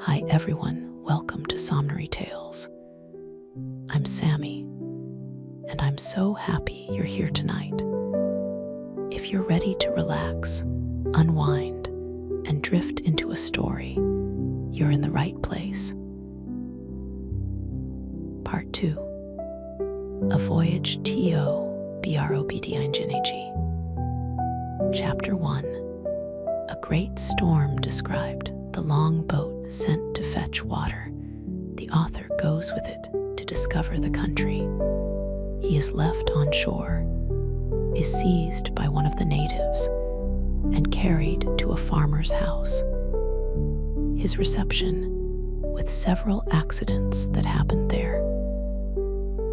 Hi everyone, welcome to Somnary Tales. I'm Sammy, and I'm so happy you're here tonight. If you're ready to relax, unwind, and drift into a story, you're in the right place. Part 2. A Voyage to Bedtime. Chapter 1. A great storm described, the long boat sent to fetch water. The author goes with it to discover the country. He is left on shore, is seized by one of the natives, and carried to a farmer's house. His reception, with several accidents that happened there.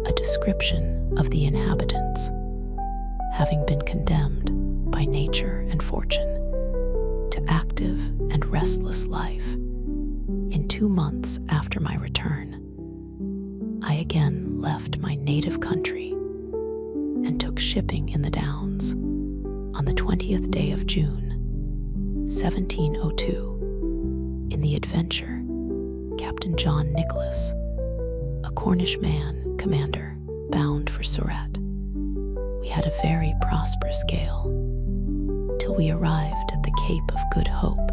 A description of the inhabitants, having been condemned by nature and fortune to active and restless life. In 2 months after my return, I again left my native country and took shipping in the Downs on the 20th day of June, 1702. In the Adventure, Captain John Nicholas, a Cornish man, commander, bound for Surat. We had a very prosperous gale, till we arrived at the Cape of Good Hope,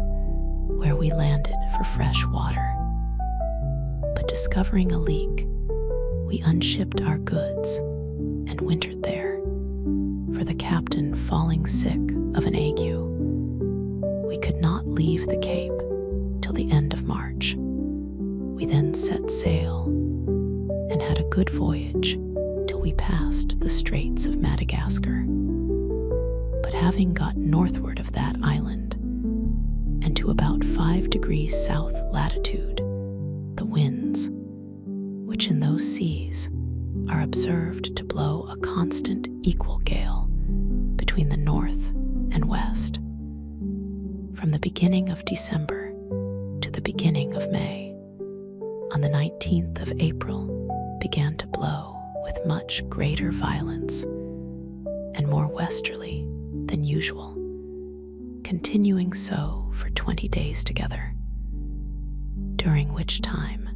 where we landed for fresh water. But discovering a leak, we unshipped our goods and wintered there, for the captain falling sick of an ague. We could not leave the Cape till the end of March. We then set sail and had a good voyage till we passed the Straits of Madagascar. But having got northward of that island, and to about 5 degrees south latitude, the winds, which in those seas are observed to blow a constant equal gale between the north and west, from the beginning of December to the beginning of May, on the 19th of April began to blow with much greater violence and more westerly than usual, continuing so for 20 days together, during which time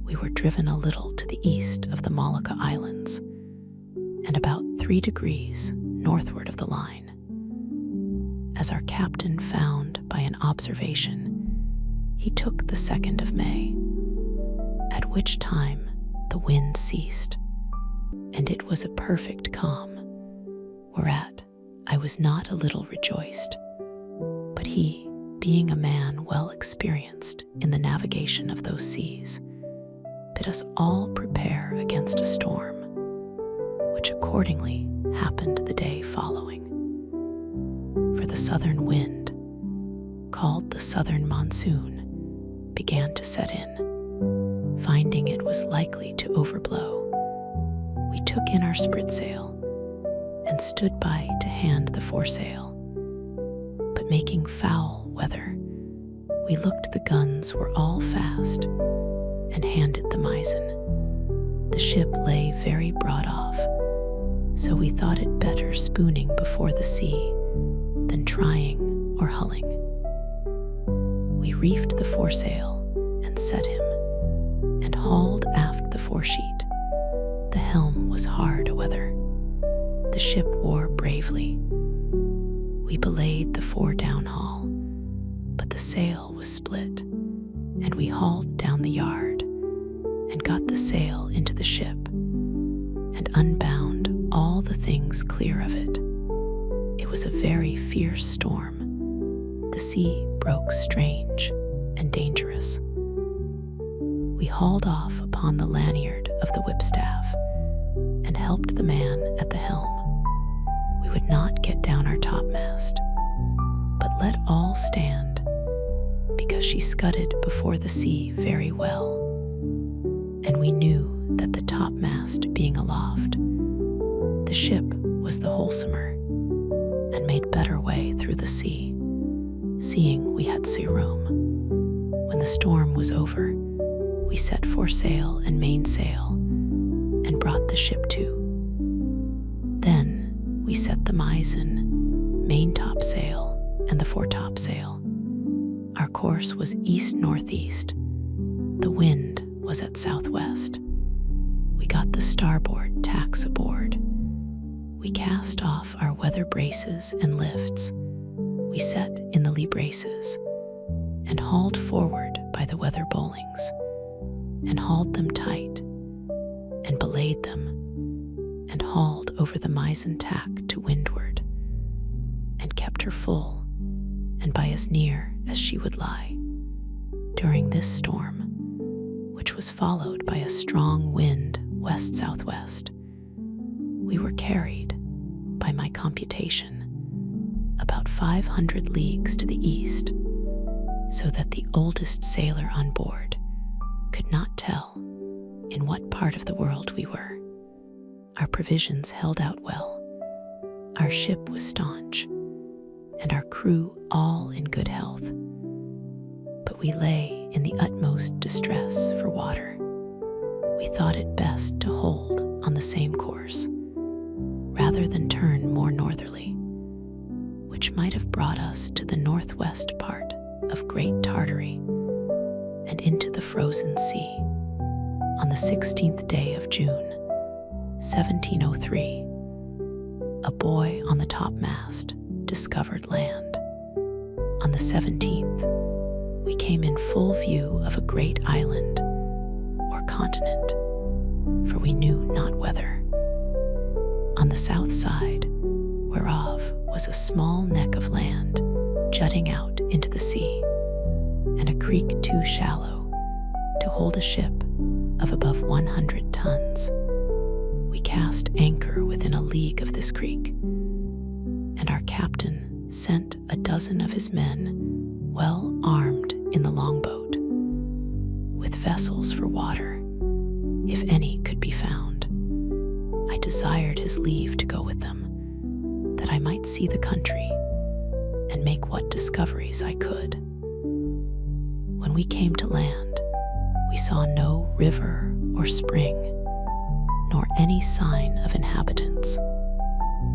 we were driven a little to the east of the Molucca Islands and about 3 degrees northward of the line, as our captain found by an observation. He took the 2nd of May, at which time the wind ceased, and it was a perfect calm, whereat I was not a little rejoiced. But he, being a man well experienced in the navigation of those seas, bid us all prepare against a storm, which accordingly happened the day following. For the southern wind, called the southern monsoon, began to set in. Finding it was likely to overblow, we took in our spritsail and stood by to hand the foresail. But making foul weather, we looked the guns were all fast and handed the mizen. The ship lay very broad off, so we thought it better spooning before the sea than trying or hulling. We reefed the foresail and set him, and hauled aft the foresheet. The helm was hard aweather. The ship wore bravely. We belayed the fore downhaul, but the sail was split, and we hauled down the yard, and got the sail into the ship, and unbound all the things clear of it. It was a very fierce storm. The sea broke strange and dangerous. We hauled off upon the lanyard of the whipstaff, and helped the man at the helm. We would not get down our topmast, but let all stand, because she scudded before the sea very well, and we knew that the topmast being aloft, the ship was the wholesomer, and made better way through the sea, seeing we had sea room. When the storm was over, we set foresail and mainsail, and brought the ship to. Then we set the mizen, maintopsail, and the foretopsail, Our course was east-northeast. The wind was at southwest. We got the starboard tacks aboard. We cast off our weather braces and lifts. We set in the lee braces and hauled forward by the weather bowlings, and hauled them tight, and belayed them, and hauled over the mizzen tack to windward, and kept her full, and by as near as she would lie. During this storm, which was followed by a strong wind west-southwest, we were carried, by my computation, about 500 leagues to the east, so that the oldest sailor on board could not tell in what part of the world we were. Our provisions held out well, our ship was staunch, and our crew all in good health. But we lay in the utmost distress for water. We thought it best to hold on the same course, rather than turn more northerly, which might have brought us to the northwest part of Great Tartary and into the frozen sea. On the 16th day of June, 1703, a boy on the topmast discovered land. On the 17th, we came in full view of a great island or continent, for we knew not whether. On the south side, whereof was a small neck of land jutting out into the sea, and a creek too shallow to hold a ship of above 100 tons. We cast anchor within a league of this creek, and our captain sent a dozen of his men, well armed in the longboat, with vessels for water, if any could be found. I desired his leave to go with them, that I might see the country and make what discoveries I could. When we came to land, we saw no river or spring, nor any sign of inhabitants.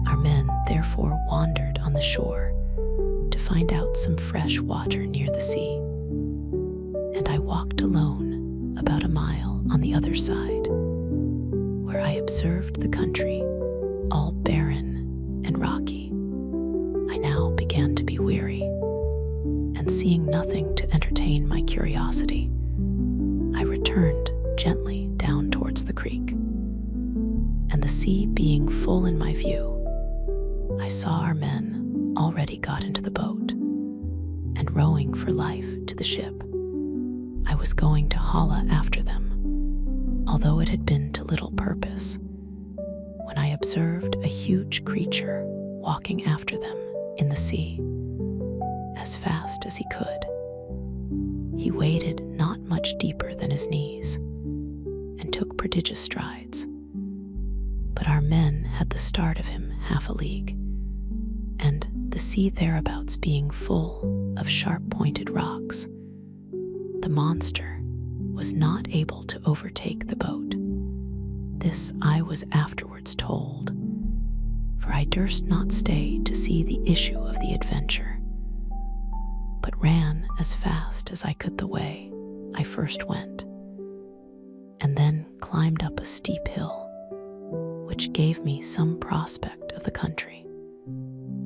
Our men therefore wandered on the shore to find out some fresh water near the sea, and I walked alone about a mile on the other side, where I observed the country, all barren and rocky. I now began to be weary, and seeing nothing to entertain my curiosity, I returned gently down towards the creek, and the sea being full in my view, I saw our men already got into the boat, and rowing for life to the ship. I was going to holla after them, although it had been to little purpose, when I observed a huge creature walking after them in the sea, as fast as he could. He waded not much deeper than his knees, and took prodigious strides. But our men had the start of him half a league, and the sea thereabouts being full of sharp-pointed rocks, the monster was not able to overtake the boat. This I was afterwards told, for I durst not stay to see the issue of the adventure, but ran as fast as I could the way I first went, and then climbed up a steep hill, which gave me some prospect of the country.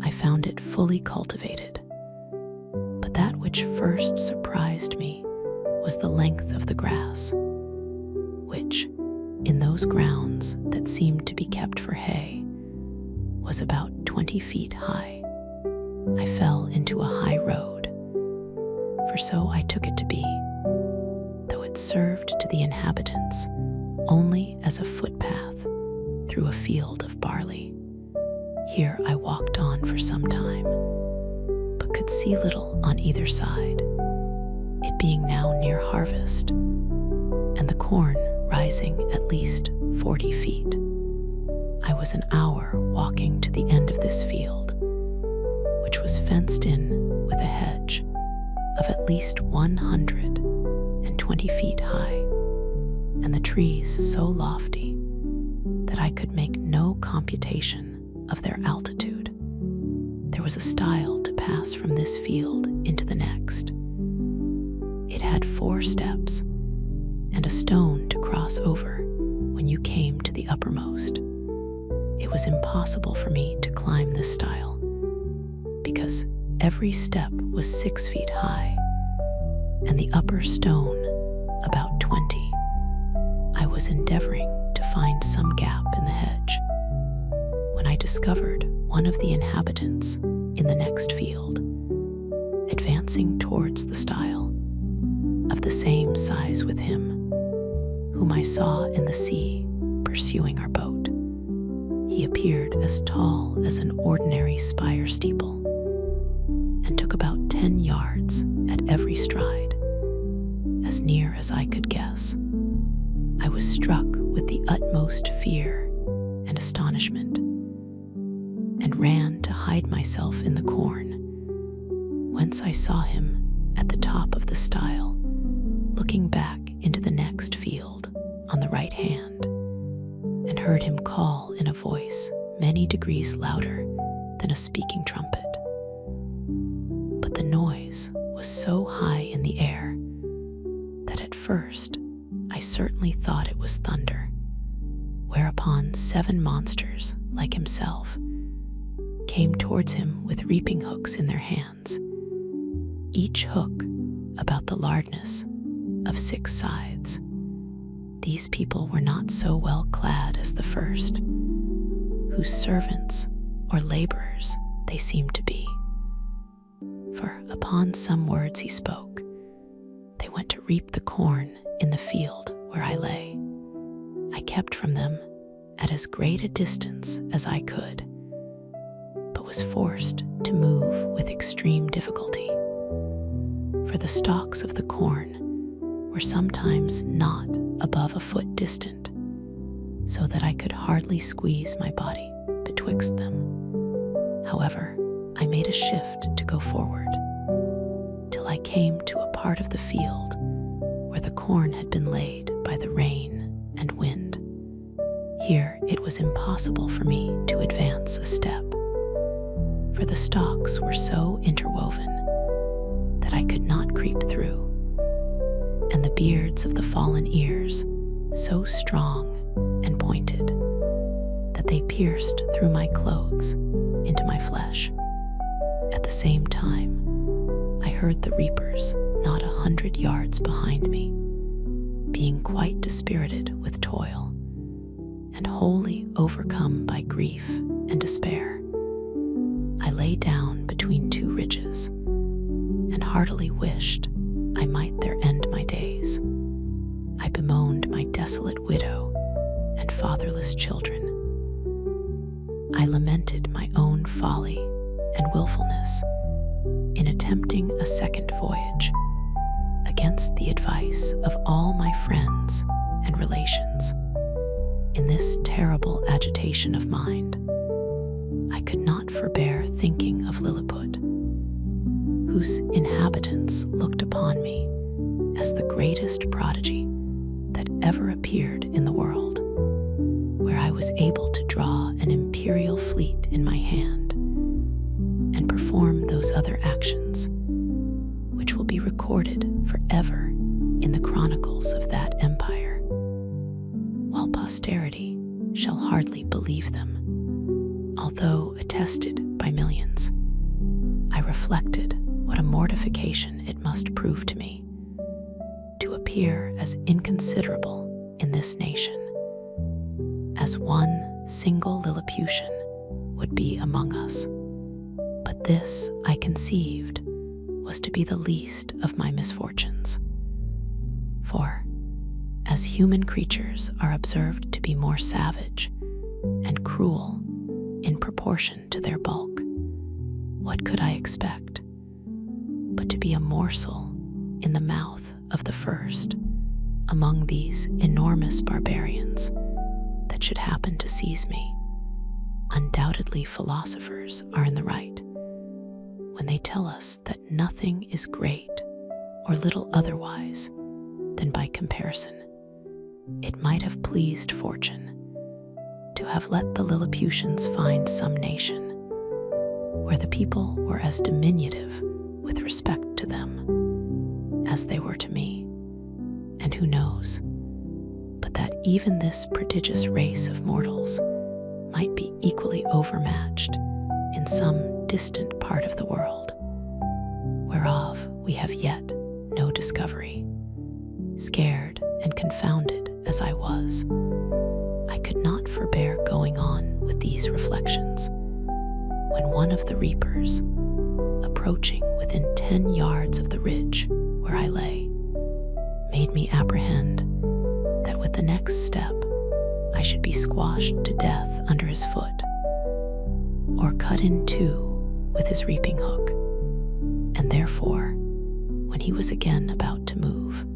I found it fully cultivated, but that which first surprised me was the length of the grass, which, in those grounds that seemed to be kept for hay, was about 20 feet high. I fell into a high road, for so I took it to be, though it served to the inhabitants only as a footpath through a field of barley. Here I walked on for some time, but could see little on either side, it being now near harvest, and the corn rising at least 40 feet. I was an hour walking to the end of this field, which was fenced in with a hedge of at least 120 feet high, and the trees so lofty that I could make no computation of their altitude. There was a stile to pass from this field into the next, It had 4 steps and a stone to cross over when you came to the uppermost. It was impossible for me to climb this stile because every step was 6 feet high and the upper stone about 20. I was endeavoring to find some gap in the hedge when I discovered one of the inhabitants in the next field, advancing towards the stile, of the same size with him, whom I saw in the sea pursuing our boat. He appeared as tall as an ordinary spire steeple, and took about 10 yards at every stride, as near as I could guess. I was struck with the utmost fear and astonishment, and ran to hide myself in the corn, whence I saw him at the top of the stile, looking back into the next field on the right hand, and heard him call in a voice many degrees louder than a speaking trumpet. But the noise was so high in the air that at first I certainly thought it was thunder, whereupon 7 monsters like himself came towards him with reaping hooks in their hands, each hook about the largeness of 6 scythes. These people were not so well clad as the first, whose servants or laborers they seemed to be. For upon some words he spoke, they went to reap the corn in the field where I lay. I kept from them at as great a distance as I could, but was forced to move with extreme difficulty, for the stalks of the corn were sometimes not above a foot distant, so that I could hardly squeeze my body betwixt them. However, I made a shift to go forward, till I came to a part of the field where the corn had been laid by the rain and wind. Here it was impossible for me to advance a step, for the stalks were so interwoven that I could not creep through, and the beards of the fallen ears so strong and pointed that they pierced through my clothes into my flesh. At the same time, I heard the reapers not 100 yards behind me, being quite dispirited with toil, and wholly overcome by grief and despair. I lay down between 2 ridges, and heartily wished I might there end my days. I bemoaned my desolate widow and fatherless children. I lamented my own folly and willfulness in attempting a second voyage against the advice of all my friends and relations. In this terrible agitation of mind, I could not forbear thinking of Lilliput, whose inhabitants looked upon me as the greatest prodigy that ever appeared in the world, where I was able to draw an imperial fleet in my hand and perform those other actions which will be recorded forever in the chronicles of that empire, while posterity shall hardly believe them. Although attested by millions, I reflected what a mortification it must prove to me to appear as inconsiderable in this nation as one single Lilliputian would be among us. But this, I conceived, was to be the least of my misfortunes. For, as human creatures are observed to be more savage and cruel in proportion to their bulk, what could I expect but to be a morsel in the mouth of the first among these enormous barbarians that should happen to seize me? Undoubtedly, philosophers are in the right when they tell us that nothing is great or little otherwise than by comparison. It might have pleased fortune to have let the Lilliputians find some nation where the people were as diminutive with respect to them as they were to me. And who knows, but that even this prodigious race of mortals might be equally overmatched in some distant part of the world, whereof we have yet no discovery. Scared and confounded as I was, I could not forbear going on with these reflections, when one of the reapers, approaching within 10 yards of the ridge where I lay, made me apprehend that with the next step I should be squashed to death under his foot, or cut in two with his reaping hook. And therefore, when he was again about to move,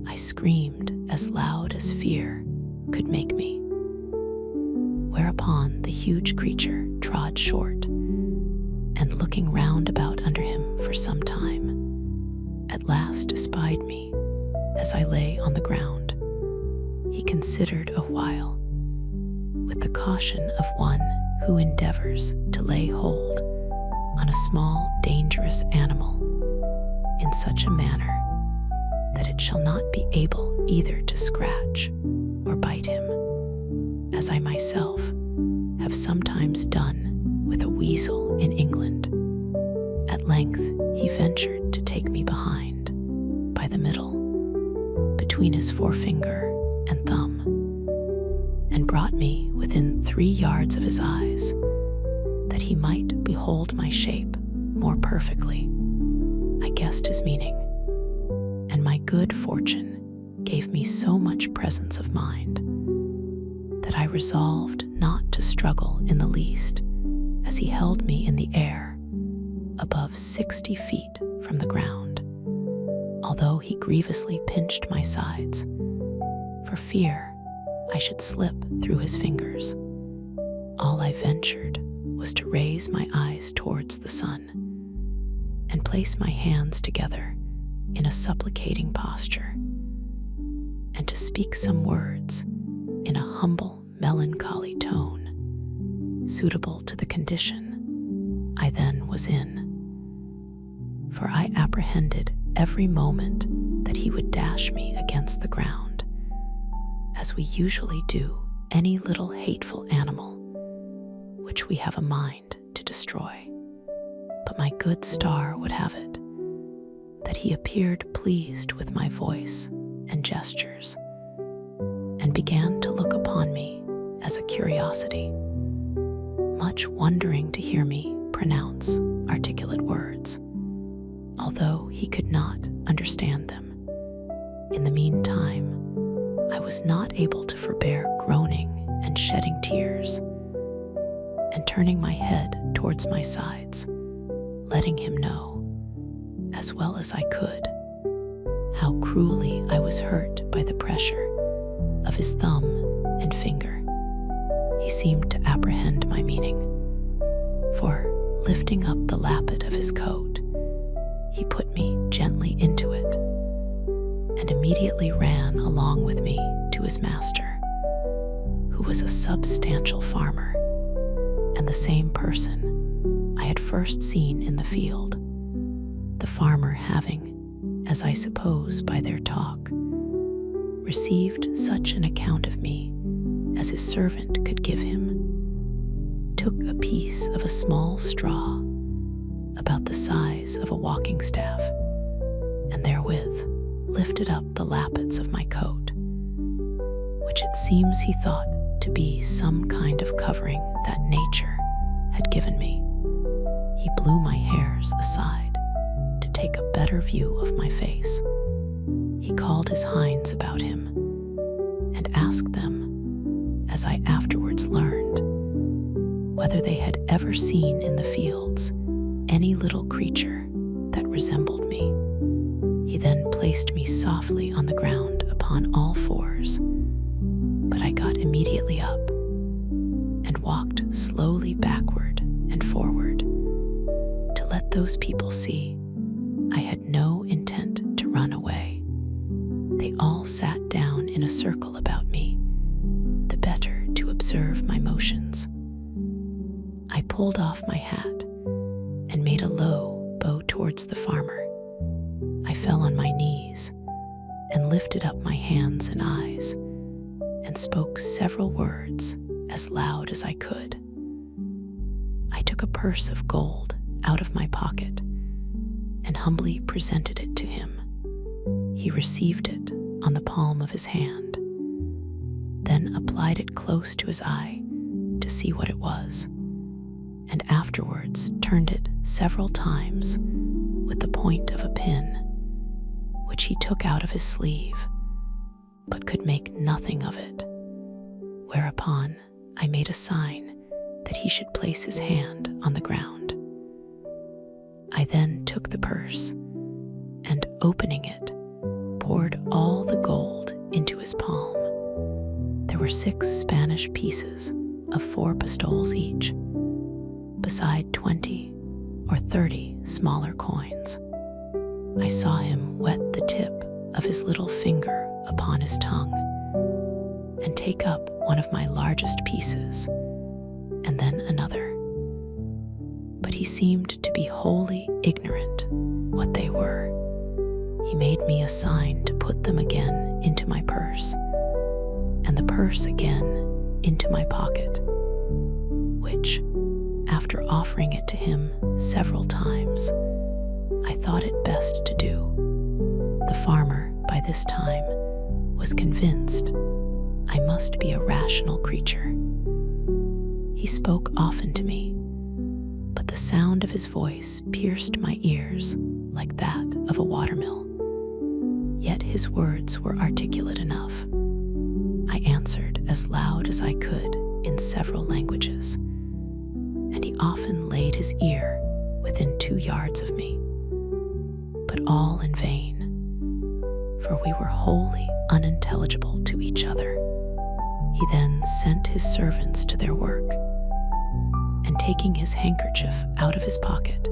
I screamed as loud as fear could make me. Whereupon the huge creature trod short, and looking round about under him for some time, at last espied me as I lay on the ground. He considered a while, with the caution of one who endeavors to lay hold on a small, dangerous animal in such a manner that it shall not be able either to scratch or bite him, as I myself have sometimes done with a weasel in England. At length he ventured to take me behind, by the middle, between his forefinger and thumb, and brought me within 3 yards of his eyes, that he might behold my shape more perfectly. I guessed his meaning, and my good fortune gave me so much presence of mind that I resolved not to struggle in the least, as he held me in the air above 60 feet from the ground, although he grievously pinched my sides, for fear I should slip through his fingers. All I ventured was to raise my eyes towards the sun, and place my hands together in a supplicating posture, and to speak some words in a humble, melancholy tone, suitable to the condition I then was in. For I apprehended every moment that he would dash me against the ground, as we usually do any little hateful animal which we have a mind to destroy. But my good star would have it that he appeared pleased with my voice and gestures, and began to look upon me as a curiosity, much wondering to hear me pronounce articulate words, although he could not understand them. In the meantime, I was not able to forbear groaning and shedding tears, and turning my head towards my sides, letting him know, as well as I could, how cruelly I was hurt by the pressure of his thumb and finger. He seemed to apprehend my meaning, for, lifting up the lappet of his coat, he put me gently into it, and immediately ran along with me to his master, who was a substantial farmer, and the same person I had first seen in the field, the farmer having, as I suppose by their talk, received such an account of me as his servant could give him, took a piece of a small straw about the size of a walking staff, and therewith lifted up the lappets of my coat, which it seems he thought to be some kind of covering that nature had given me. He blew my hairs aside to take a better view of my face. He called his hinds about him, and asked them, as I afterwards learned, whether they had ever seen in the fields any little creature that resembled me. He then placed me softly on the ground upon all fours, but I got immediately up, and walked slowly backward and forward, to let those people see I had no intent to run away. They all sat down in a circle about me, the better to observe my motions. I pulled off my hat and made a low bow towards the farmer. I fell on my spoke several words as loud as I could. I took a purse of gold out of my pocket and humbly presented it to him. He received it on the palm of his hand, then applied it close to his eye to see what it was, and afterwards turned it several times with the point of a pin, which he took out of his sleeve, but could make nothing of it, whereupon I made a sign that he should place his hand on the ground. I then took the purse and, opening it, poured all the gold into his palm. There were 6 Spanish pieces of 4 pistoles each, beside 20 or 30 smaller coins. I saw him wet the tip of his little finger upon his tongue and take up one of my largest pieces, and then another. But he seemed to be wholly ignorant what they were. He made me a sign to put them again into my purse, and the purse again into my pocket, which, after offering it to him several times, I thought it best to do. The farmer, by this time, was convinced I must be a rational creature. He spoke often to me, but the sound of his voice pierced my ears like that of a watermill. Yet his words were articulate enough. I answered as loud as I could in several languages, and he often laid his ear within 2 yards of me, but all in vain, for we were wholly unintelligible to each other. He then sent his servants to their work, and taking his handkerchief out of his pocket,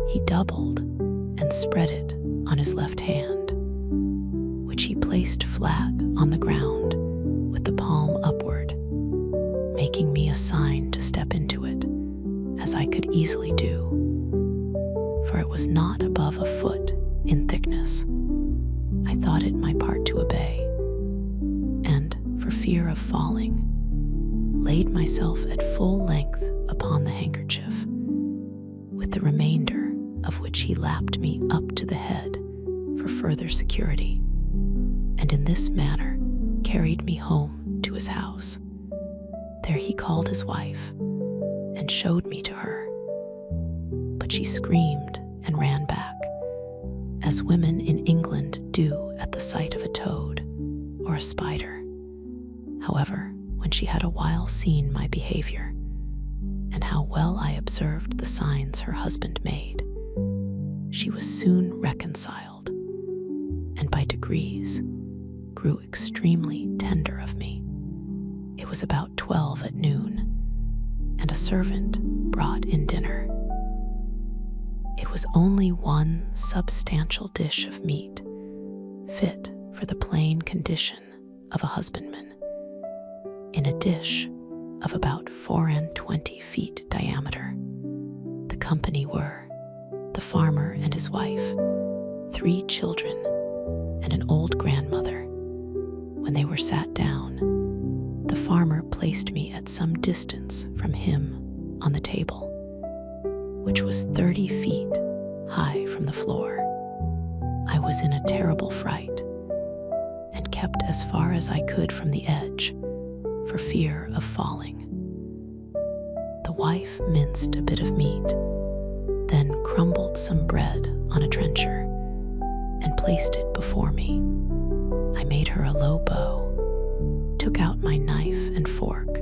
he doubled and spread it on his left hand, which he placed flat on the ground with the palm upward, making me a sign to step into it, as I could easily do, for it was not above a foot in thickness. I thought it my part to obey, and, for fear of falling, laid myself at full length upon the handkerchief, with the remainder of which he lapped me up to the head for further security, and in this manner carried me home to his house. There he called his wife and showed me to her, but she screamed and ran back, as women in England do at the sight of a toad or a spider. However, when she had a while seen my behavior, and how well I observed the signs her husband made, she was soon reconciled, and by degrees grew extremely tender of me. It was about 12 at noon, and a servant brought in dinner. It was only one substantial dish of meat, fit for the plain condition of a husbandman, in a dish of about 24 feet diameter. The company were the farmer and his wife, 3 children, and an old grandmother. When they were sat down, the farmer placed me at some distance from him on the table, which was 30 feet high from the floor. I was in a terrible fright, and kept as far as I could from the edge, for fear of falling. The wife minced a bit of meat, then crumbled some bread on a trencher, and placed it before me. I made her a low bow, took out my knife and fork,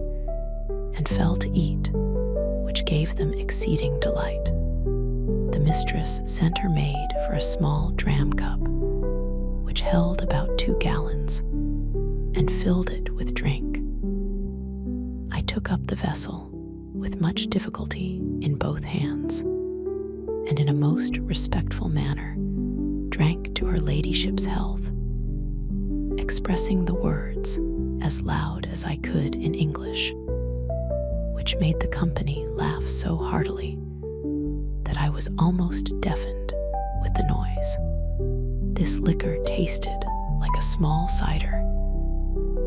and fell to eat, which gave them exceeding delight. The mistress sent her maid for a small dram cup, which held about 2 gallons, and filled it with drink. I took up the vessel with much difficulty in both hands, and in a most respectful manner drank to her ladyship's health, expressing the words as loud as I could in English, which made the company laugh so heartily that I was almost deafened with the noise. This liquor tasted like a small cider,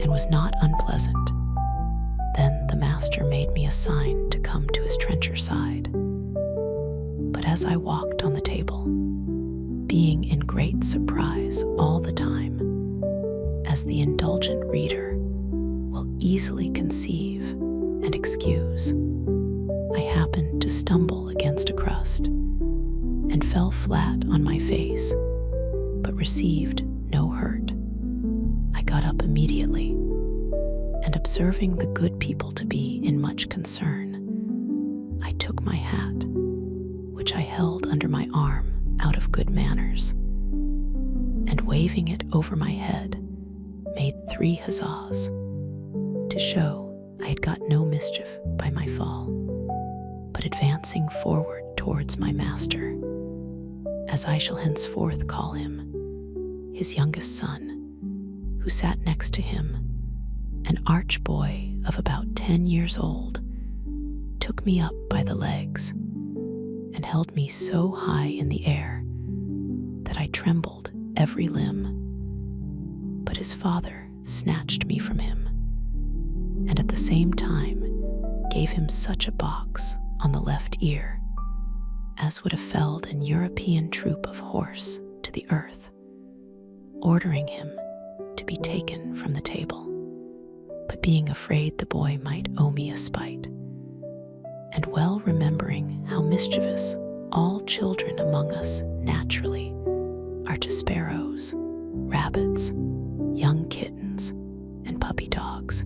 and was not unpleasant. Then the master made me a sign to come to his trencher side. But as I walked on the table, being in great surprise all the time, as the indulgent reader will easily conceive and excuse, I happened to stumble against a crust and fell flat on my face, but received no hurt. I got up immediately, and observing the good people to be in much concern, I took my hat, which I held under my arm out of good manners, and waving it over my head, made 3 huzzas, to show I had got no mischief by my fall, but advancing forward towards my master, as I shall henceforth call him, his youngest son, who sat next to him, an arch boy of about 10 years old, took me up by the legs and held me so high in the air that I trembled every limb. But his father snatched me from him, and at the same time gave him such a box on the left ear as would have felled an European troop of horse to the earth, ordering him to be taken from the table, but being afraid the boy might owe me a spite, and well remembering how mischievous all children among us naturally are to sparrows, rabbits, young kittens, and puppy dogs,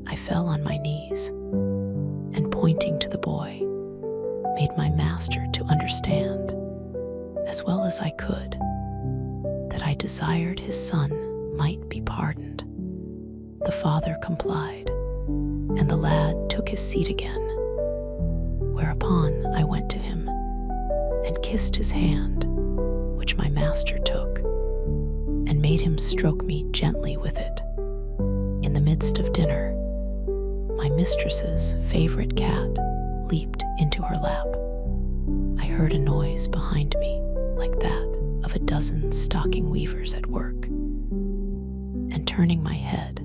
I fell on my knees, and pointing to the boy, made my master to understand, as well as I could, that I desired his son might be pardoned. The father complied, and the lad took his seat again, whereupon I went to him and kissed his hand, which my master took, and made him stroke me gently with it. In the midst of dinner, my mistress's favorite cat leaped into her lap. I heard a noise behind me like that of a dozen stocking weavers at work, and turning my head,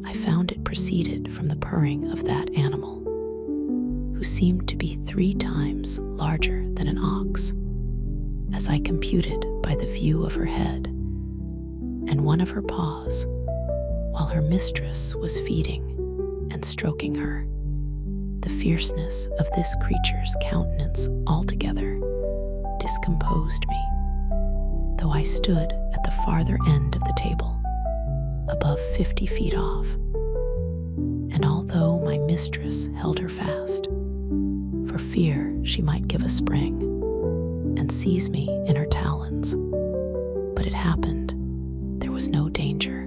I found it proceeded from the purring of that animal, who seemed to be 3 times larger than an ox, as I computed by the view of her head and one of her paws, while her mistress was feeding and stroking her. The fierceness of this creature's countenance altogether discomposed me, though I stood at the farther end of the table, above 50 feet off, and although my mistress held her fast, for fear she might give a spring and seize me in her talons, but it happened there was no danger,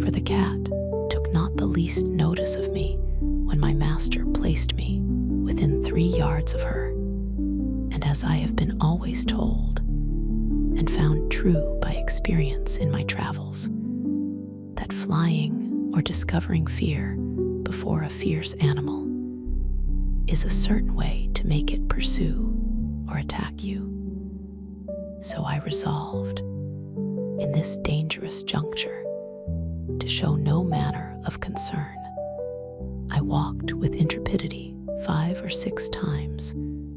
for the cat took not the least notice of me when my master placed me within 3 yards of her, and as I have been always told, and found true by experience in my travels, that flying or discovering fear before a fierce animal is a certain way to make it pursue or attack you. So I resolved, in this dangerous juncture, to show no manner of concern. I walked with intrepidity 5 or 6 times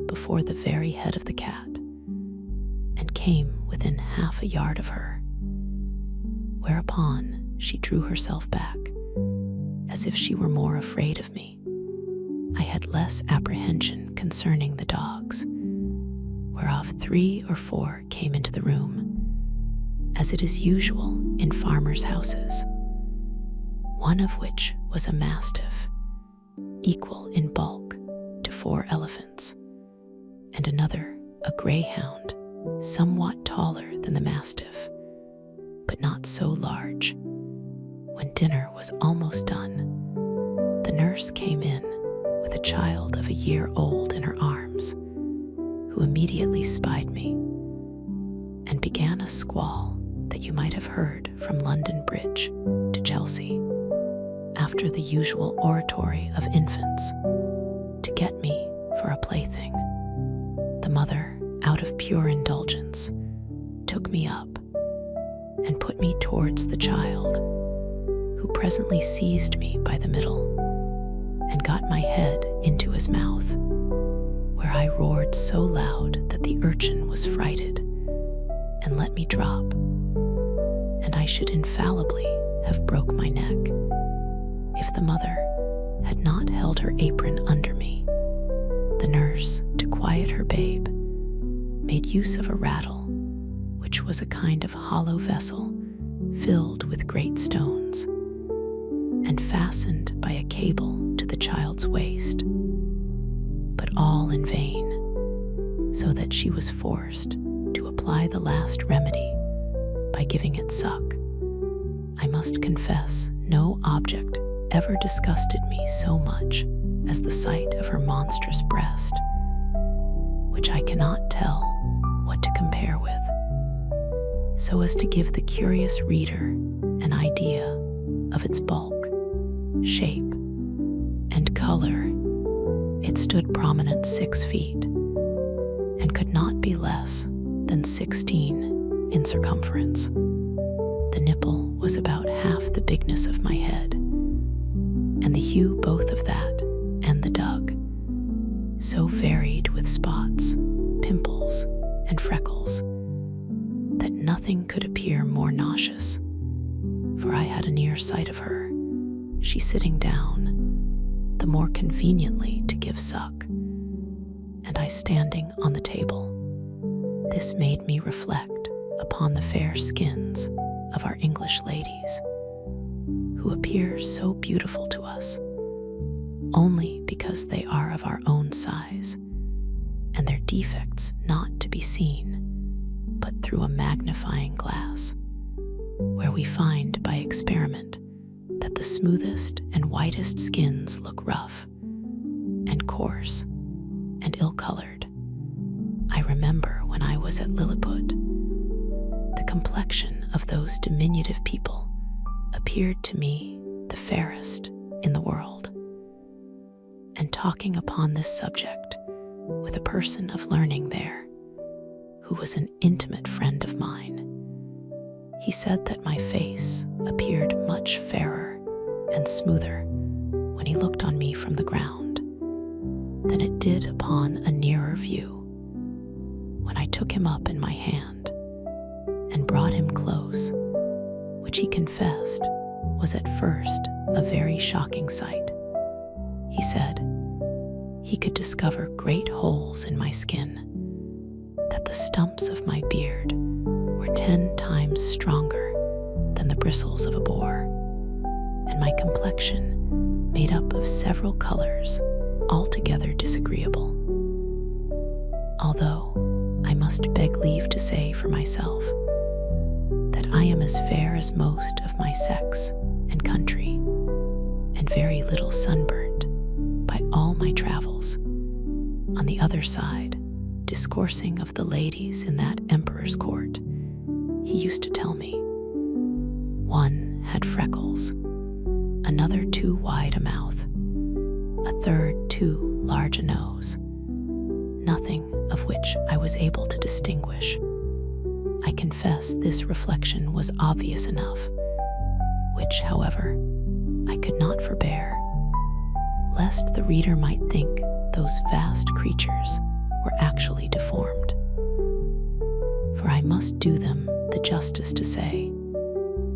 before the very head of the cat, and came within half a yard of her, whereupon she drew herself back, as if she were more afraid of me. I had less apprehension concerning the dogs, whereof 3 or 4 came into the room, as it is usual in farmers' houses, one of which was a mastiff, equal in bulk to 4 elephants, and another a greyhound, somewhat taller than the mastiff, but not so large. When dinner was almost done, the nurse came in with a child of a year old in her arms, who immediately spied me, and began a squall that you might have heard from London Bridge to Chelsea, after the usual oratory of infants, to get me for a plaything. The mother, out of pure indulgence, took me up, and put me towards the child, who presently seized me by the middle and got my head into his mouth, where I roared so loud that the urchin was frighted and let me drop, and I should infallibly have broke my neck if the mother had not held her apron under me. The nurse, to quiet her babe, made use of a rattle, which was a kind of hollow vessel filled with great stones, and fastened by a cable to the child's waist, but all in vain, so that she was forced to apply the last remedy by giving it suck. I must confess no object ever disgusted me so much as the sight of her monstrous breast, which I cannot tell what to compare with, so as to give the curious reader an idea of its bulk, shape, and color. It stood prominent 6 feet, and could not be less than 16 in circumference. The nipple was about half the bigness of my head, and the hue both of that and the dug, so varied with spots, pimples, and freckles, that nothing could appear more nauseous, for I had a near sight of her, she sitting down, the more conveniently to give suck, and I standing on the table. This made me reflect upon the fair skins of our English ladies, who appear so beautiful to us only because they are of our own size, and their defects not to be seen but through a magnifying glass, where we find by experiment that the smoothest and whitest skins look rough and coarse and ill-colored. I remember when I was at Lilliput, the complexion of those diminutive people appeared to me the fairest in the world. And talking upon this subject with a person of learning there, who was an intimate friend of mine, he said that my face appeared much fairer and smoother when he looked on me from the ground than it did upon a nearer view. When I took him up in my hand and brought him close, which he confessed was at first a very shocking sight, he said he could discover great holes in my skin, that the stumps of my beard were 10 times stronger than the bristles of a boar, and my complexion made up of several colors altogether disagreeable. Although I must beg leave to say for myself that I am as fair as most of my sex and country, and very little sunburned by all my travels. On the other side, discoursing of the ladies in that emperor's court, he used to tell me, one had freckles, another too wide a mouth, a third too large a nose, nothing of which I was able to distinguish. I confess this reflection was obvious enough, which, however, I could not forbear, lest the reader might think those vast creatures were actually deformed. For I must do them the justice to say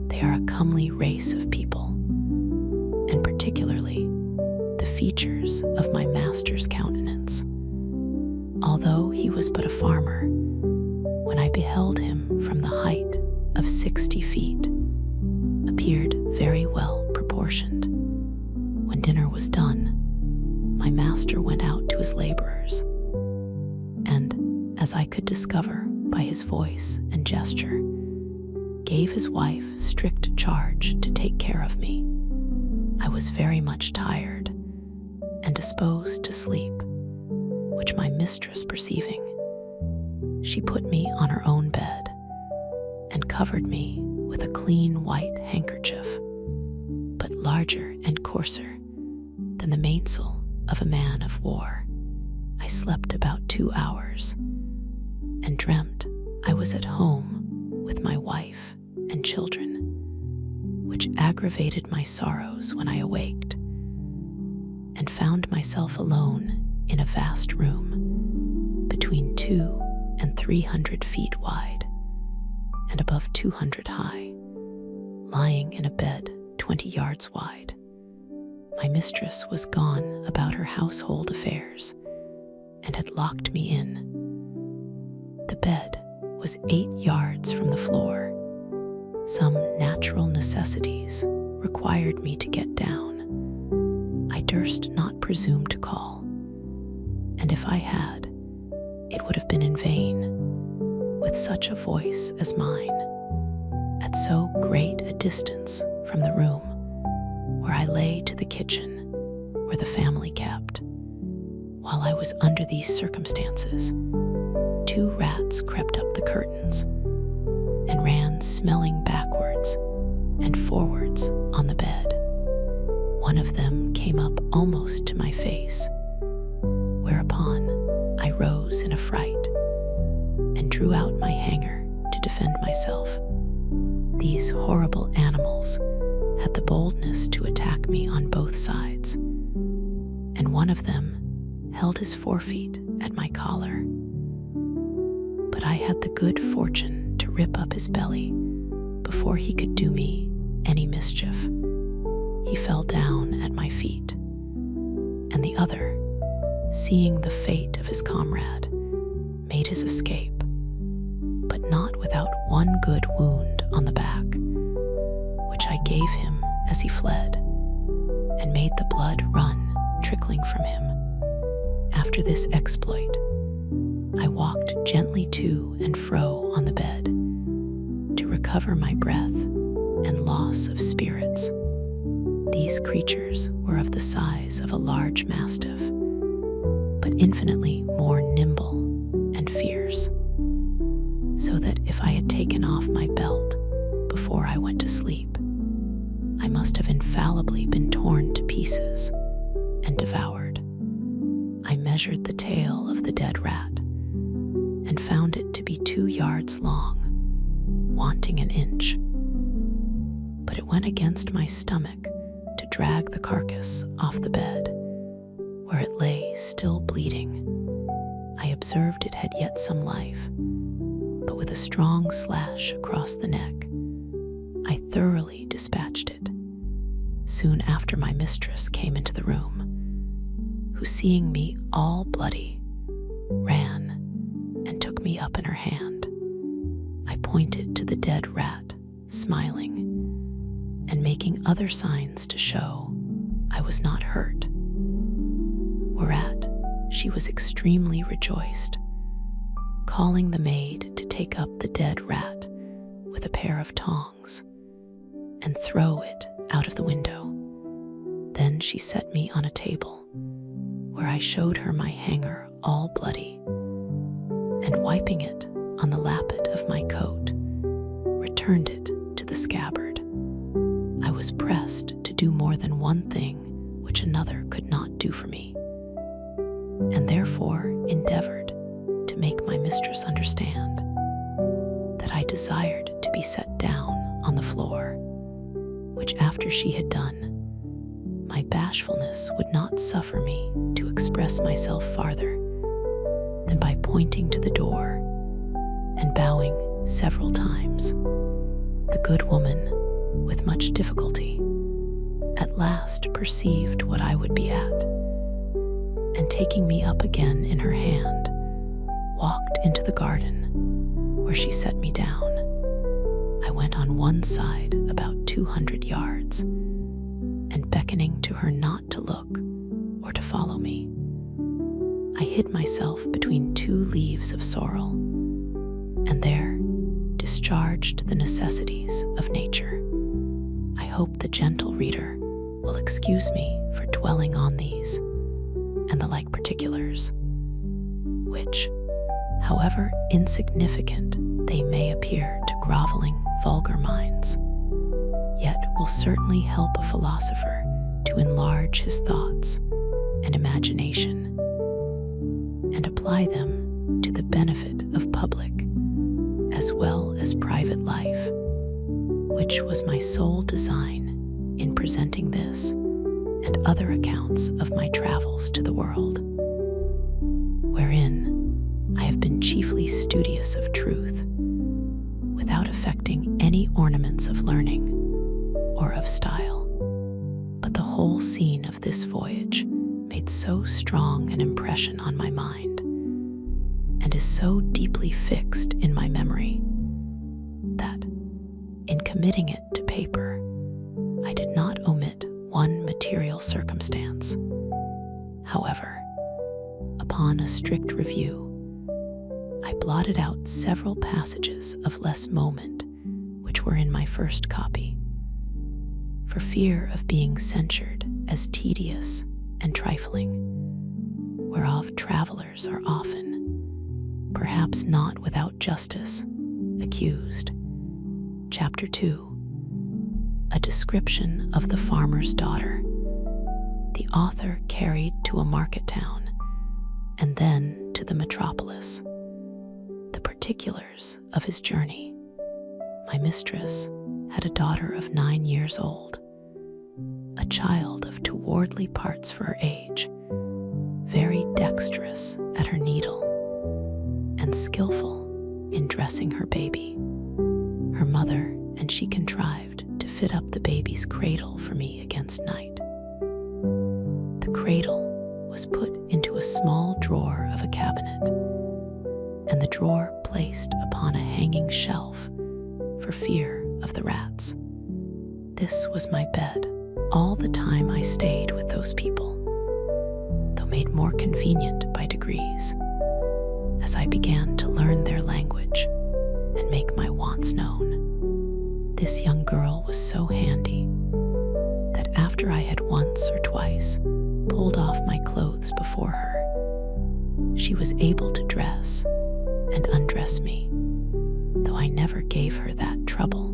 they are a comely race of people, and particularly the features of my master's countenance, although he was but a farmer. When I beheld him from the height of 60 feet, appeared very well proportioned. When dinner was done, my master went out to his laborers, and, as I could discover by his voice and gesture, gave his wife strict charge to take care of me. I was very much tired and disposed to sleep, which my mistress perceiving, she put me on her own bed and covered me with a clean white handkerchief, but larger and coarser than the mainsail of a man of war. I slept about 2 hours and dreamt I was at home with my wife and children, which aggravated my sorrows when I awaked and found myself alone in a vast room between 200 and 300 feet wide and above 200 high, lying in a bed 20 yards wide. My mistress was gone about her household affairs and had locked me in. The bed was 8 yards from the floor. Some natural necessities required me to get down. I durst not presume to call, and if I had, it would have been in vain, with such a voice as mine, at so great a distance from the room where I lay to the kitchen where the family kept. While I was under these circumstances, 2 rats crept up the curtains and ran smelling backwards and forwards on the bed. One of them came up almost to my face, whereupon I rose in a fright and drew out my hanger to defend myself. These horrible animals had the boldness to attack me on both sides, and one of them held his forefeet at my collar. But I had the good fortune to rip up his belly before he could do me any mischief. He fell down at my feet, and the other, seeing the fate of his comrade, made his escape, but not without one good wound on the back, which I gave him as he fled, and made the blood run trickling from him. After this exploit, I walked gently to and fro on the bed to recover my breath and loss of spirits. These creatures were of the size of a large mastiff, but infinitely more nimble and fierce, so that if I had taken off my belt before I went to sleep, I must have infallibly been torn to pieces and devoured. I measured the tail of the dead rat and found it to be 2 yards long, wanting an inch. But it went against my stomach to drag the carcass off the bed, where it lay still bleeding. I observed it had yet some life, but with a strong slash across the neck, I thoroughly dispatched it. Soon after, my mistress came into the room, who, seeing me all bloody, ran and took me up in her hand. I pointed to the dead rat, smiling, and making other signs to show I was not hurt, whereat she was extremely rejoiced, calling the maid to take up the dead rat with a pair of tongs and throw it out of the window. Then she set me on a table, where I showed her my hanger all bloody, and wiping it on the lappet of my coat, returned it to the scabbard. I was pressed to do more than one thing which another could not do for me, and therefore endeavored to make my mistress understand that I desired to be set down on the floor, which after she had done, my bashfulness would not suffer me to express myself farther than by pointing to the door and bowing several times. The good woman, with much difficulty, at last perceived what I would be at, and taking me up again in her hand, walked into the garden, where she set me down. I went on one side about 200 yards, and beckoning to her not to look or to follow me, I hid myself between 2 leaves of sorrel, and there discharged the necessities of nature. I hope the gentle reader will excuse me for dwelling on these and the like particulars, which, however insignificant they may appear to groveling, vulgar minds, yet will certainly help a philosopher to enlarge his thoughts and imagination, and apply them to the benefit of public as well as private life. which was my sole design in presenting this and other accounts of my travels to the world, wherein I have been chiefly studious of truth, without affecting any ornaments of learning or of style. But the whole scene of this voyage made so strong an impression on my mind, and is so deeply fixed in my memory, that, in committing it to paper, I did not omit one material circumstance. However, upon a strict review, I blotted out several passages of less moment which were in my first copy, for fear of being censured as tedious and trifling, whereof travelers are often, perhaps not without justice, accused. Chapter 2. A description of the farmer's daughter, the author carried to a market town, and then to the metropolis. The particulars of his journey. My mistress had a daughter of 9 years old, a child of towardly parts for her age, very dexterous at her needle, and skillful in dressing her baby. Her mother and she contrived to fit up the baby's cradle for me against night. The cradle was put into a small drawer of a cabinet, and the drawer placed upon a hanging shelf for fear of the rats. This was my bed all the time I stayed with those people, though made more convenient by degrees, as I began to learn their language and make my wants known. This young girl was so handy that after I had once or twice pulled off my clothes before her, she was able to dress and undress me, though I never gave her that trouble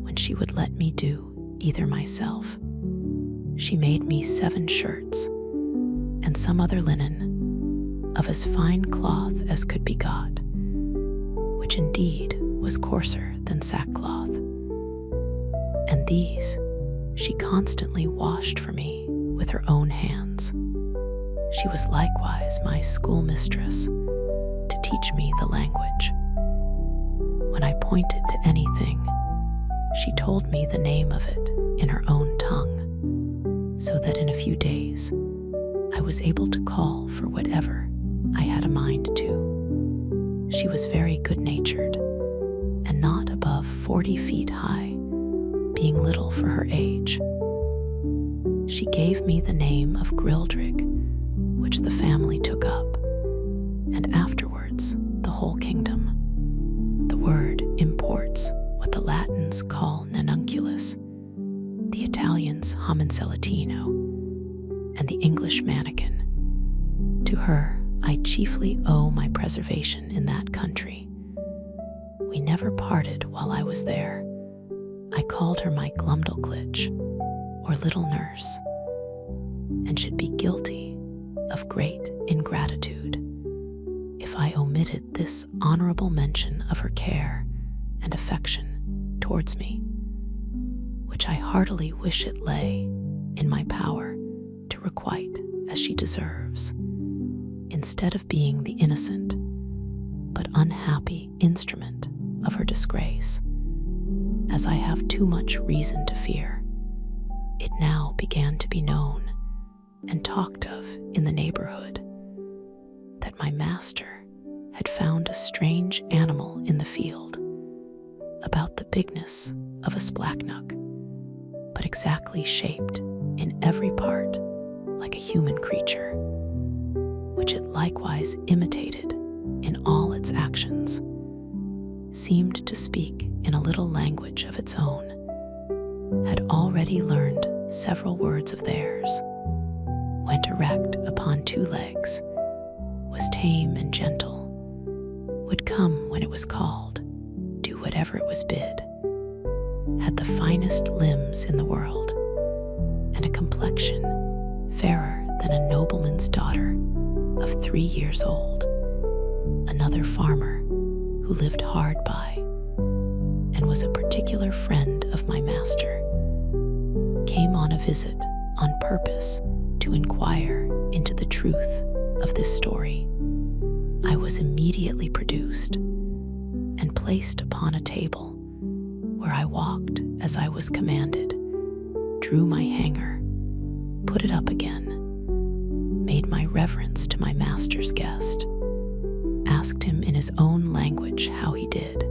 when she would let me do either myself. She made me 7 shirts and some other linen of as fine cloth as could be got, which indeed was coarser than sackcloth, and these she constantly washed for me with her own hands. She was likewise my schoolmistress to teach me the language. When I pointed to anything, she told me the name of it in her own tongue, so that in a few days I was able to call for whatever I had a mind to. She was very good-natured, and not above 40 feet high, being little for her age. She gave me the name of Grildrig, which the family took up, and afterwards the whole kingdom. The word imports what the Latins call nanunculus, the Italians homincelatino, and the English mannikin. To her I chiefly owe my preservation in that country. We never parted while I was there. I called her my Glumdalclitch, or little nurse, and should be guilty of great ingratitude if I omitted this honorable mention of her care and affection towards me, which I heartily wish it lay in my power to requite as she deserves, instead of being the innocent but unhappy instrument of her disgrace, as I have too much reason to fear. It now began to be known and talked of in the neighborhood that my master had found a strange animal in the field, about the bigness of a splachnook, but exactly shaped in every part like a human creature, which it likewise imitated in all its actions, seemed to speak in a little language of its own, had already learned several words of theirs, went erect upon 2 legs, was tame and gentle, would come when it was called, do whatever it was bid, had the finest limbs in the world, and a complexion fairer than a nobleman's daughter of 3 years old. Another farmer, who lived hard by, and was a particular friend of my master, came on a visit on purpose to inquire into the truth of this story. I was immediately produced and placed upon a table, where I walked as I was commanded, drew my hanger, put it up again, made my reverence to my master's guest, asked him in his own language how he did,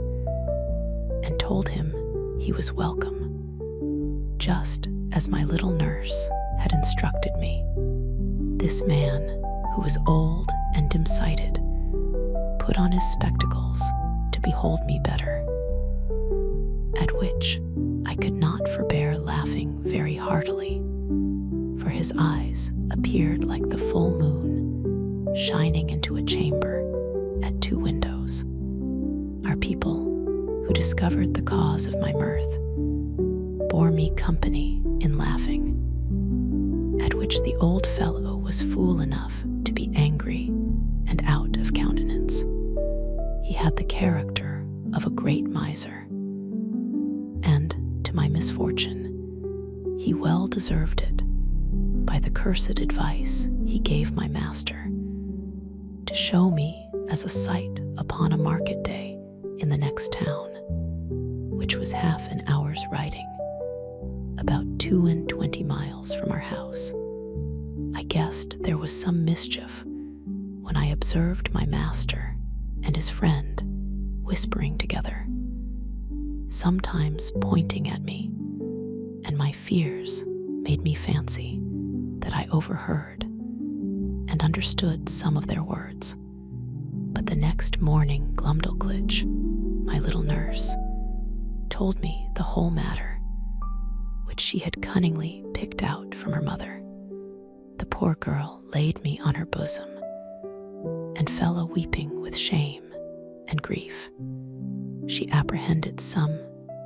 and told him he was welcome, just as my little nurse had instructed me. This man, who was old and dim-sighted, put on his spectacles to behold me better, at which I could not forbear laughing very heartily, for his eyes appeared like the full moon shining into a chamber at 2 windows. Our people, who discovered the cause of my mirth, bore me company in laughing, at which the old fellow was fool enough to be angry and out of countenance. He had the character of a great miser, and, to my misfortune, he well deserved it by the cursed advice he gave my master, to show me as a sight upon a market day in the next town, which was half an hour's riding, about 22 miles from our house. I guessed there was some mischief when I observed my master and his friend whispering together, sometimes pointing at me, and my fears made me fancy that I overheard and understood some of their words. But the next morning Glumdalclitch, my little nurse, told me the whole matter, which she had cunningly picked out from her mother. The poor girl laid me on her bosom and fell a-weeping with shame and grief. She apprehended some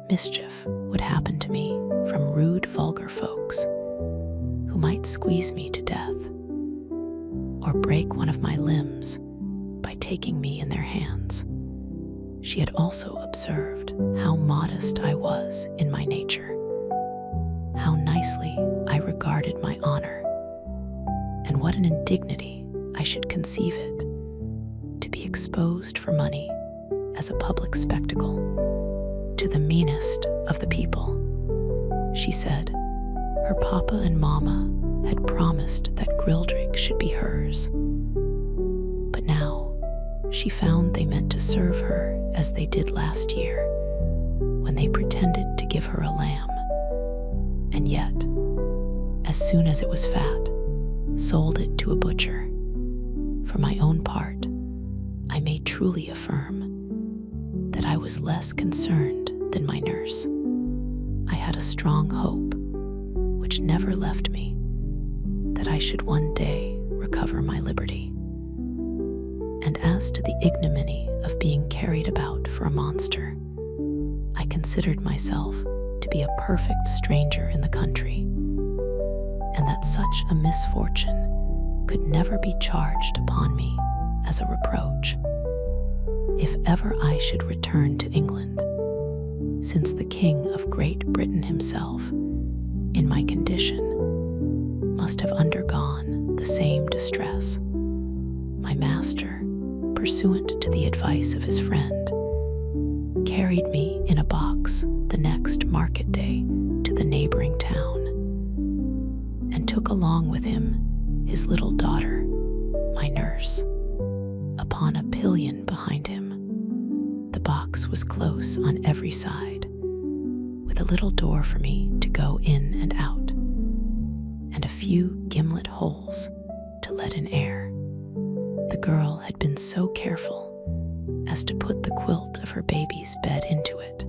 mischief would happen to me from rude vulgar folks, who might squeeze me to death, or break one of my limbs by taking me in their hands. She had also observed how modest I was in my nature, how nicely I regarded my honor, and what an indignity I should conceive it to be exposed for money as a public spectacle to the meanest of the people. She said her papa and mamma had promised that Grildrig should be hers, but now she found they meant to serve her as they did last year, when they pretended to give her a lamb, and yet, as soon as it was fat, sold it to a butcher. For my own part, I may truly affirm that I was less concerned than my nurse. I had a strong hope, which never left me, that I should one day recover my liberty. And as to the ignominy of being carried about for a monster, I considered myself to be a perfect stranger in the country, and that such a misfortune could never be charged upon me as a reproach, if ever I should return to England, since the King of Great Britain himself, in my condition, must have undergone the same distress. My master, pursuant to the advice of his friend, carried me in a box the next market day to the neighboring town, and took along with him his little daughter, my nurse, upon a pillion behind him. The box was close on every side, with a little door for me to go in and out, and a few gimlet holes to let in air. The girl had been so careful as to put the quilt of her baby's bed into it,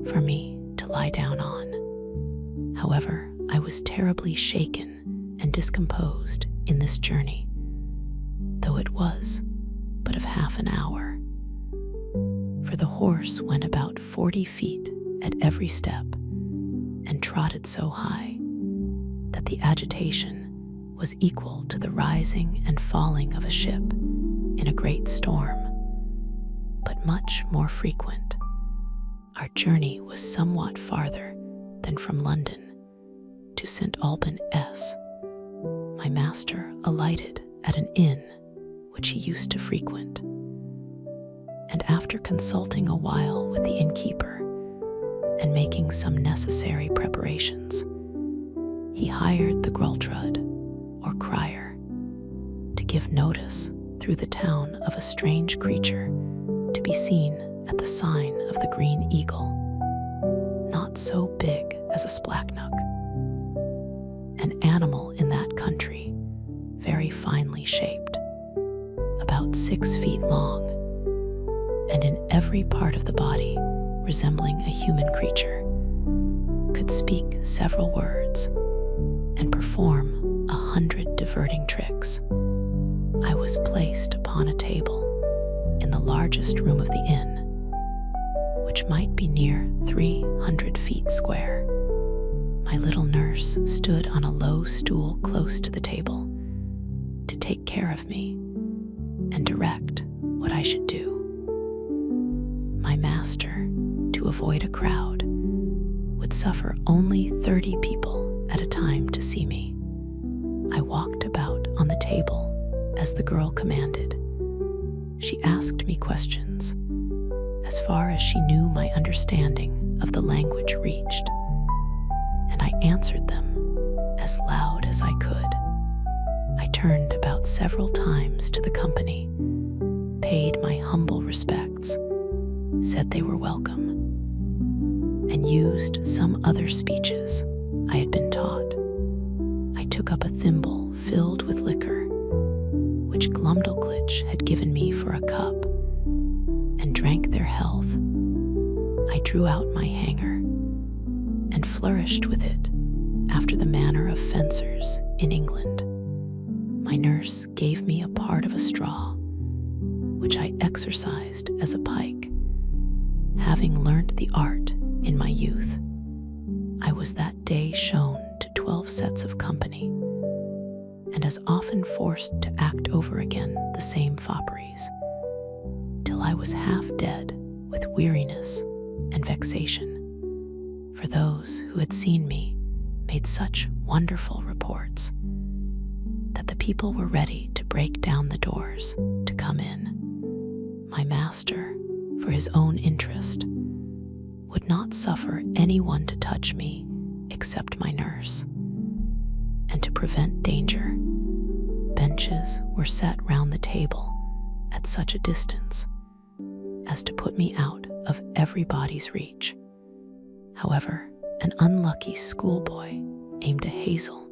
for me to lie down on. However, I was terribly shaken and discomposed in this journey, though it was but of half an hour, for the horse went about 40 feet at every step, and trotted so high that the agitation was equal to the rising and falling of a ship in a great storm, but much more frequent. Our journey was somewhat farther than from London to St. Alban-S. My master alighted at an inn which he used to frequent, and after consulting a while with the innkeeper and making some necessary preparations, he hired the Grultrud, or crier, to give notice through the town of a strange creature to be seen at the sign of the Green Eagle, not so big as a splacknook, an animal in that country, very finely shaped, about 6 feet long, and in every part of the body resembling a human creature, could speak several words and perform 100 diverting tricks. I was placed upon a table in the largest room of the inn, which might be near 300 feet square. My little nurse stood on a low stool close to the table to take care of me and direct what I should do. My master, to avoid a crowd, would suffer only 30 people at a time to see me. I walked about on the table as the girl commanded. She asked me questions as far as she knew my understanding of the language reached, and I answered them as loud as I could. I turned about several times to the company, paid my humble respects, said they were welcome, and used some other speeches I had been taught. I took up a thimble filled with liquor, which Glumdalclitch had given me for a cup, and drank their health. I drew out my hanger and flourished with it after the manner of fencers in England. My nurse gave me a part of a straw, which I exercised as a pike, having learnt the art in my youth. I was that day shown to 12 sets of company, and as often forced to act over again the same fopperies, till I was half dead with weariness and vexation. For those who had seen me made such wonderful reports that the people were ready to break down the doors to come in. My master, for his own interest, would not suffer anyone to touch me except my nurse, and to prevent danger, benches were set round the table at such a distance as to put me out of everybody's reach. However, an unlucky schoolboy aimed a hazel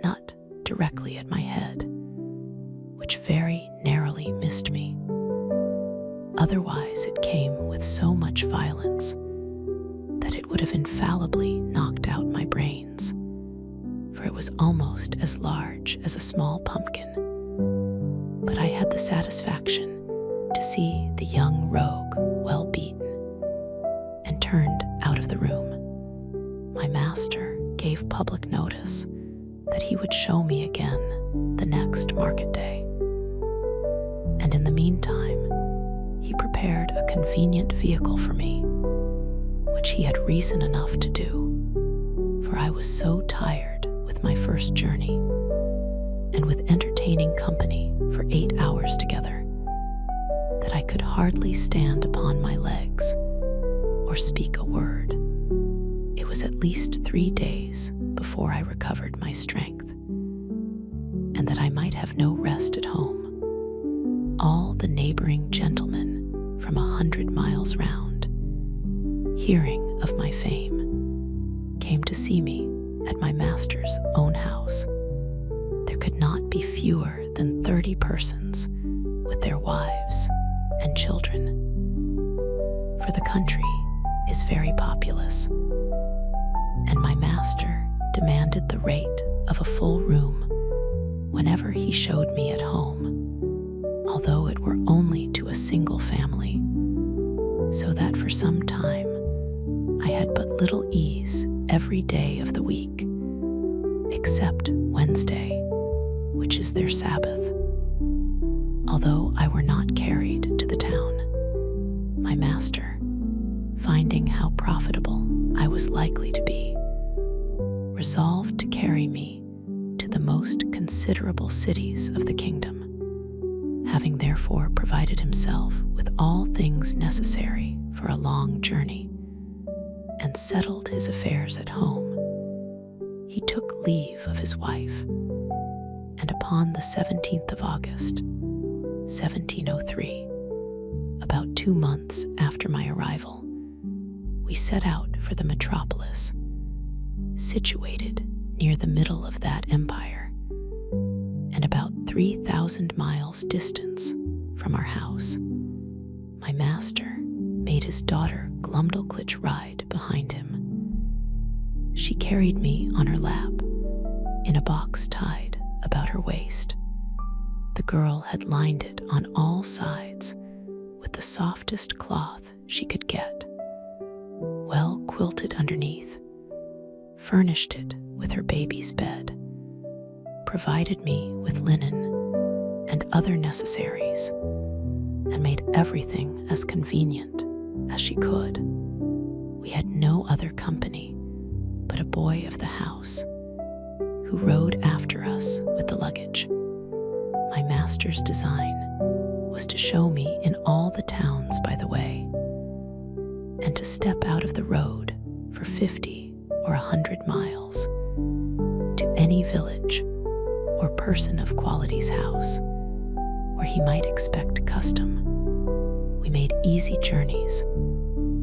nut directly at my head, which very narrowly missed me. Otherwise, it came with so much violence that it would have infallibly knocked out my brains, for it was almost as large as a small pumpkin. But I had the satisfaction to see the young rogue well beaten, and turned out of the room. My master gave public notice that he would show me again the next market day, and in the meantime he prepared a convenient vehicle for me, which he had reason enough to do, for I was so tired with my first journey, and with entertaining company for 8 hours together, that I could hardly stand upon my legs or speak a word. It was at least 3 days before I recovered my strength, and that I might have no rest at home, all the neighboring gentlemen from 100 miles round, hearing of my fame, came to see me at my master's own house. There could not be fewer than 30 persons with their wives and children, for the country is very populous, and my master demanded the rate of a full room whenever he showed me at home, although it were only to a single family, so that for some time I had but little ease every day of the week, except Wednesday, which is their Sabbath. Although I were not carried to the town, my master, finding how profitable I was likely to be, resolved to carry me to the most considerable cities of the kingdom, having therefore provided himself with all things necessary for a long journey, and settled his affairs at home. He took leave of his wife, and upon the 17th of August, 1703, about 2 months after my arrival, we set out for the metropolis, situated near the middle of that empire, and about 3,000 miles distance from our house. My master made his daughter Glumdalclitch ride behind him. She carried me on her lap, in a box tied about her waist. The girl had lined it on all sides with the softest cloth she could get, well quilted underneath, furnished it with her baby's bed, provided me with linen and other necessaries, and made everything as convenient as she could. We had no other company but a boy of the house, who rode after us with the luggage. My master's design was to show me in all the towns by the way, and to step out of the road for 50 or 100 miles to any village or person of quality's house where he might expect custom. We made easy journeys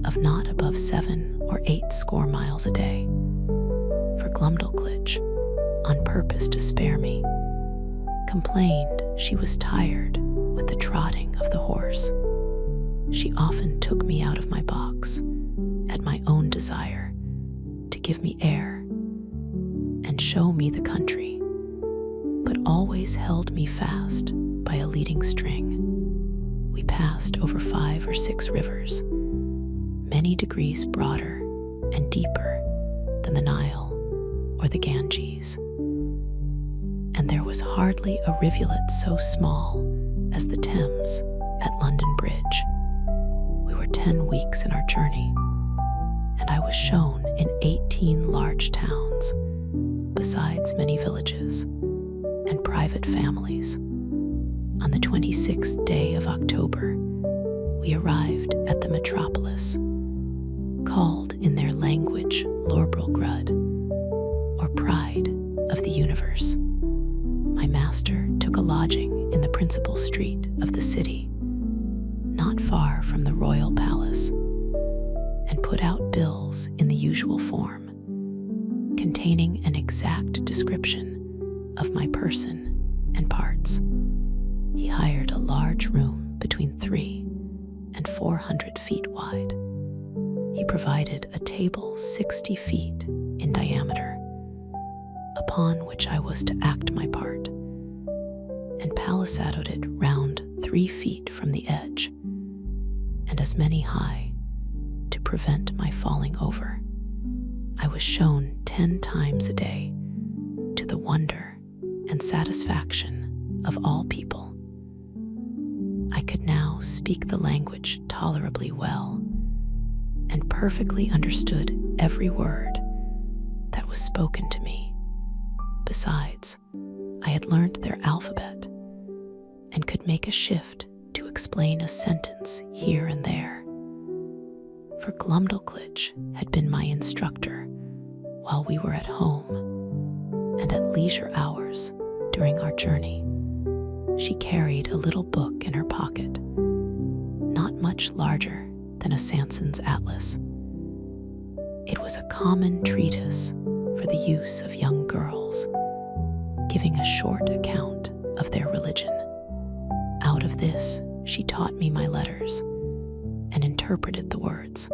of not above 7 or 8 score miles a day, for Glumdalclitch, on purpose to spare me, complained she was tired with the trotting of the horse. She often took me out of my box at my own desire to give me air and show me the country, but always held me fast by a leading string. We passed over 5 or 6 rivers, many degrees broader and deeper than the Nile or the Ganges, and there was hardly a rivulet so small as the Thames at London Bridge. We were 10 weeks in our journey, and I was shown in 18 large towns, besides many villages and private families. On the 26th day of October, we arrived at the metropolis, called in their language Lorbrulgrud, or Pride of the Universe. My master took a lodging in the principal street of the city, not far from the royal palace, and put out bills in the usual form, containing an exact description of my person and parts. He hired a large room between 300 and 400 feet wide. He provided a table 60 feet in diameter, upon which I was to act my part, and palisadoed it round 3 feet from the edge, and as many high, to prevent my falling over. I was shown 10 times a day, to the wonder and satisfaction of all people. I could now speak the language tolerably well, and perfectly understood every word that was spoken to me. Besides, I had learnt their alphabet, and could make a shift to explain a sentence here and there. For Glumdalclitch had been my instructor while we were at home, and at leisure hours during our journey. She carried a little book in her pocket, not much larger than a Sanson's atlas. It was a common treatise for the use of young girls, giving a short account of their religion. Out of this, she taught me my letters and interpreted the words.